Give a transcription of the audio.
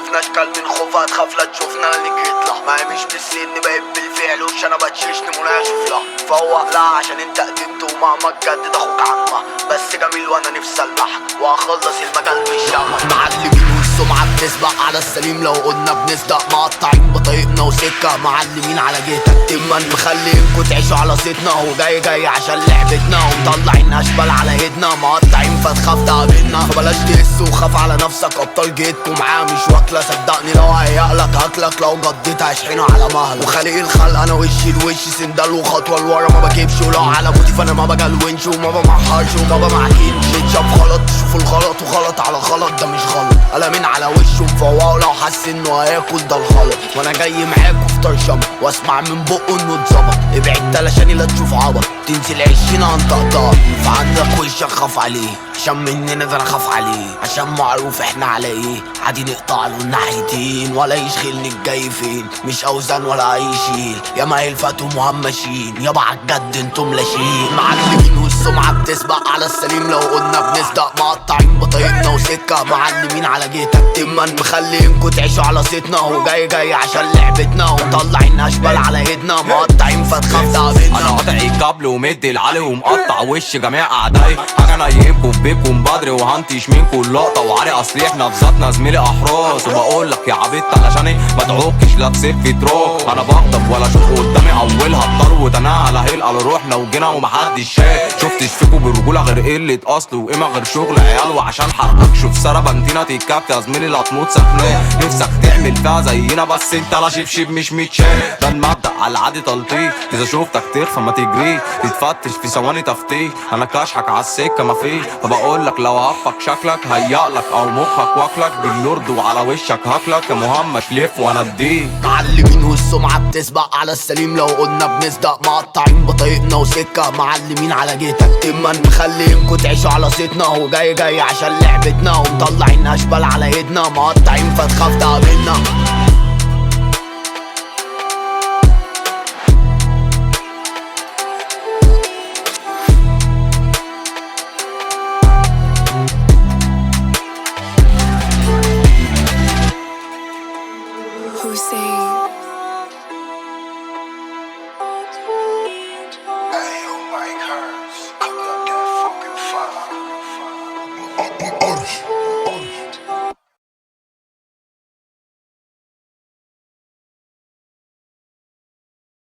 شفنا اشكال من خوفها تخاف لا تشوفنا اللي جيت لها. ما هي مش بالسن بقيت بالفعل وش انا بتشيشني مناشف لها. فوق لها عشان انت قدمت ومهما تجدد اخوك عمها. بس جميل وانا نفسي المحك واخلص المجال مش ياما. معلمين والسمعة بتسبق على السليم لو قلنا بنصدق. مقطعين بطريقنا وسكة معلمين على جيتك تمن مخلينكوا تعيشوا على صيتنا. وجاي جاي عشان لعبتنا ومطلعين اشبال على ايدنا. مقطعين فتخاف تقابلنا فبلاش تقس وخاف على نفسك. ابطال جيتكوا معاه مش واكلة صدقني لو هيقلك هاكلك. لو جديت هشحنه على مهلك. وخالق الخلق انا وشي الوش سندال وخطوة لورا ما بجيبش. ولو على موتي فانا ما بجلونش وما بمحرش وما بمعكينش. بتشاف غلط تشوفوا الغلط وغلط على غلط ده مش غلط. قلمين على وشه مفوقه لو حس انه هياكل ده الغلط. وانا جاي معاكوا في طرشمة واسمع من بقه انه اتظبط. ابعد تلاشاني لا تشوف عبط تنزل عشينا هنطقطق. فعندك وشك خاف عليه عشان مننا ده انا خاف عليه. عشان معروف احنا على ايه عادي نقطع له الناحيتين. ولا يشغلني الجاي فين مش اوزان ولا هيشيل. يا ما يلفتوا مهمشين يابا عالجد انتم لاشين. معلمين والسمعة بتسبق على السليم لو قلنا بنصدق. مقطعين بطريقنا وسكة معلمين على جيتك تمن مخلينكوا تعيشوا على صيتنا. وجاي جاي عشان لعبتنا ومطلعين اشبال على ايدنا. مقطعين فتخاف تقابلنا. انا قاطع الكابل ومدي العلي ومقطع وش جميع اعدائي. حاجه نايمكوا في بيتكم بدري وهنتش منكوا اللقطه. وعلي اصل احنا في ذاتنا زميلي احراس. وبقول لك يا عبيط علشان ما ادعوكش لا تسيب في تروك. انا بغضب ولا اشوف قدامي اولها الطر انا على هيلقى روحنا وجينا ومحدش شاف. شفتش فيكوا بالرجوله غير قله اصل وقيمه غير شغل عيال. وعشان حقك شوف ساره بنتينا تتكفي يا زميلي لا تموت سخنان. نفسك تعمل فيها زينا بس انت لا شبشب مش متشاف. ده المبدأ على العادي تلطيف. اذا شفتك تخفى ما تجريش تتفتش في ثواني تفتيش. انا كاشحك على السكه مفيش. فبقول لك لو هفك شكلك هيقلك او مخك واكلك باللورد وعلى وشك هاكلك. يا مهمش لف وانا اديك. معلمين والسمعة بتسبق على السليم لو قلنا بنصدق. مقطعين بطريقنا وسكة معلمين على جيتك تمن مخلينكوا تعيشوا على صيتنا. وجاي جاي عشان لعبتنا ومطلعين اشبال على ايدنا. مقطعين فتخاف تقابلنا. Hussein.